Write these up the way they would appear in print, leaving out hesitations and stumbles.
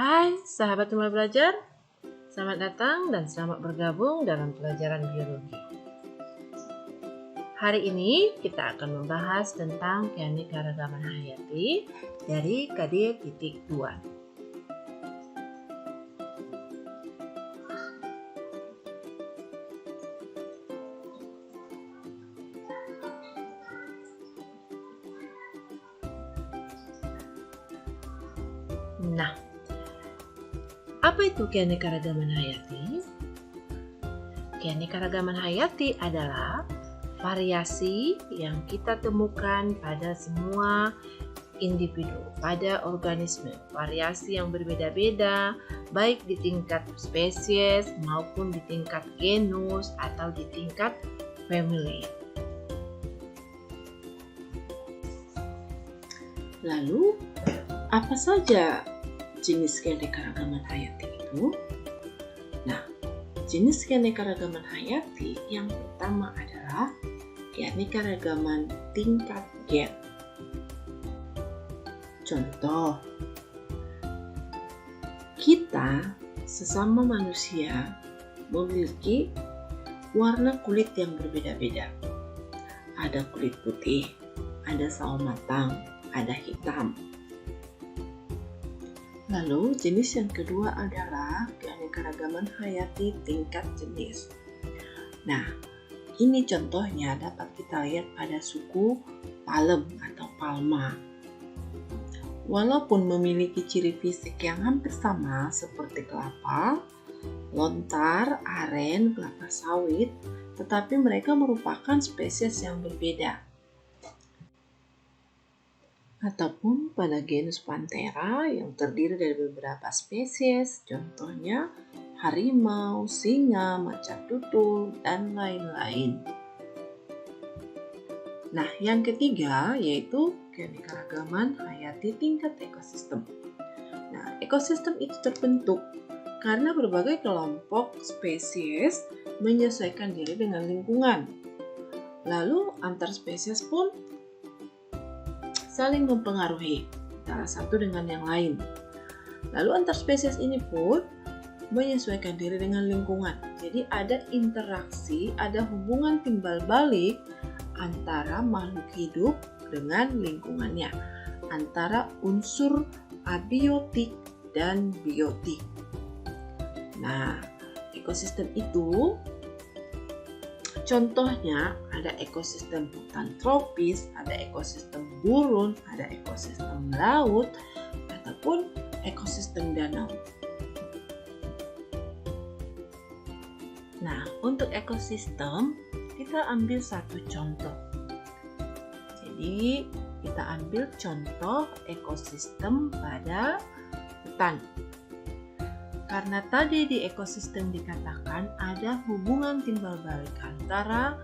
Hai sahabat rumah belajar, selamat datang dan selamat bergabung dalam pelajaran biologi. Hari ini kita akan membahas tentang keanekaragaman hayati dari KD.2. Nah, apa itu keanekaragaman hayati? Keanekaragaman hayati adalah variasi yang kita temukan pada semua individu, pada organisme. Variasi yang berbeda-beda, baik di tingkat spesies maupun di tingkat genus atau di tingkat family. Lalu, apa saja jenis keanekaragaman hayati itu? Nah, jenis keanekaragaman hayati yang pertama adalah keanekaragaman tingkat gen. Contoh, kita sesama manusia memiliki warna kulit yang berbeda-beda. Ada kulit putih, ada sawo matang, ada hitam. Lalu jenis yang kedua adalah keanekaragaman hayati tingkat jenis. Nah, ini contohnya dapat kita lihat pada suku Palem atau Palma. Walaupun memiliki ciri fisik yang hampir sama seperti kelapa, lontar, aren, kelapa sawit, tetapi mereka merupakan spesies yang berbeda. Ataupun pada genus Panthera yang terdiri dari beberapa spesies, contohnya harimau, singa, macan tutul, dan lain-lain. Nah, yang ketiga yaitu keanekaragaman hayati tingkat ekosistem. Nah, ekosistem itu terbentuk karena berbagai kelompok spesies menyesuaikan diri dengan lingkungan. Lalu antar spesies pun saling mempengaruhi antara satu dengan yang lain. Lalu antar spesies ini pun menyesuaikan diri dengan lingkungan. Jadi ada interaksi, ada hubungan timbal balik antara makhluk hidup dengan lingkungannya, antara unsur abiotik dan biotik. Nah, ekosistem itu contohnya ada ekosistem hutan tropis, ada ekosistem gurun, ada ekosistem laut, ataupun ekosistem danau. Nah, untuk ekosistem, kita ambil satu contoh. Jadi, kita ambil contoh ekosistem pada hutan. Karena tadi di ekosistem dikatakan ada hubungan timbal balik antara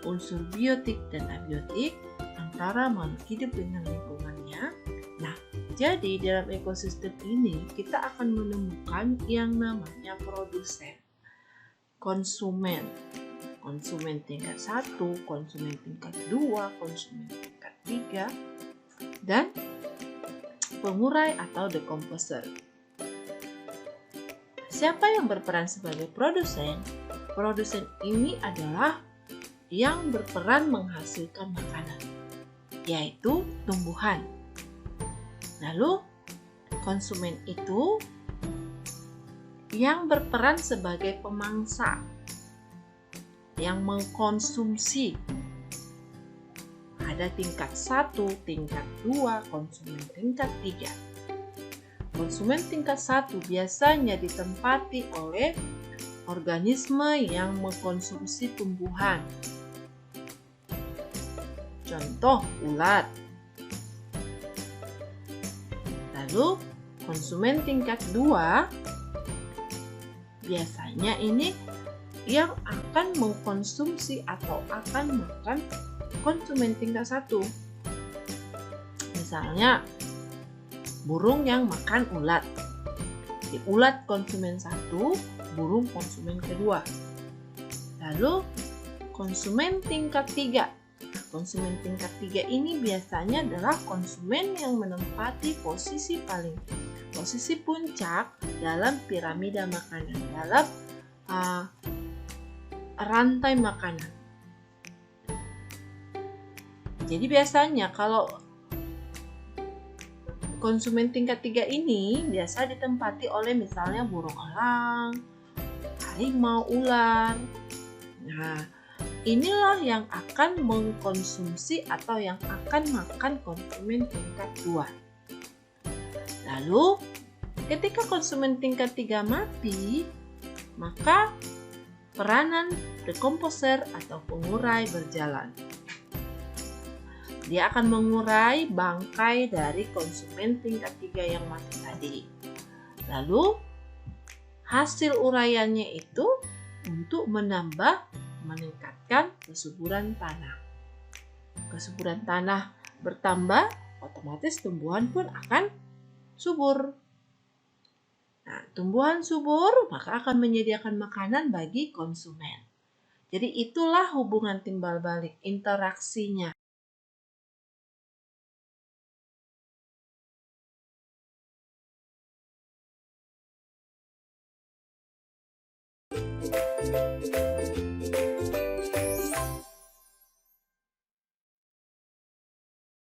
unsur biotik dan abiotik, antara makhluk hidup dengan lingkungannya. Nah, jadi dalam ekosistem ini kita akan menemukan yang namanya produsen, konsumen tingkat 1, konsumen tingkat 2, konsumen tingkat 3, dan pengurai atau decomposer. Siapa yang berperan sebagai produsen? Produsen ini adalah yang berperan menghasilkan makanan, yaitu tumbuhan. Lalu, konsumen itu yang berperan sebagai pemangsa, yang mengkonsumsi. Ada tingkat 1, tingkat 2, konsumen tingkat 3. Konsumen tingkat 1 biasanya ditempati oleh organisme yang mengkonsumsi tumbuhan. Contoh ulat. Lalu konsumen tingkat 2 biasanya ini yang akan mengkonsumsi atau akan makan konsumen tingkat 1. Misalnya burung yang makan ulat. Jadi ulat konsumen 1, burung konsumen kedua. Lalu konsumen tingkat 3. Konsumen tingkat 3 ini biasanya adalah konsumen yang menempati posisi paling posisi puncak dalam piramida makanan, dalam rantai makanan. Jadi biasanya kalau konsumen tingkat 3 ini biasa ditempati oleh misalnya burung elang, harimau, ular. Nah, inilah yang akan mengkonsumsi atau yang akan makan konsumen tingkat 2. Lalu, ketika konsumen tingkat 3 mati, maka peranan dekomposer atau pengurai berjalan. Dia akan mengurai bangkai dari konsumen tingkat 3 yang mati tadi. Lalu, hasil uraiannya itu untuk meningkatkan kesuburan tanah. Kesuburan tanah bertambah, otomatis tumbuhan pun akan subur. Nah, tumbuhan subur maka akan menyediakan makanan bagi konsumen. Jadi itulah hubungan timbal balik, interaksinya.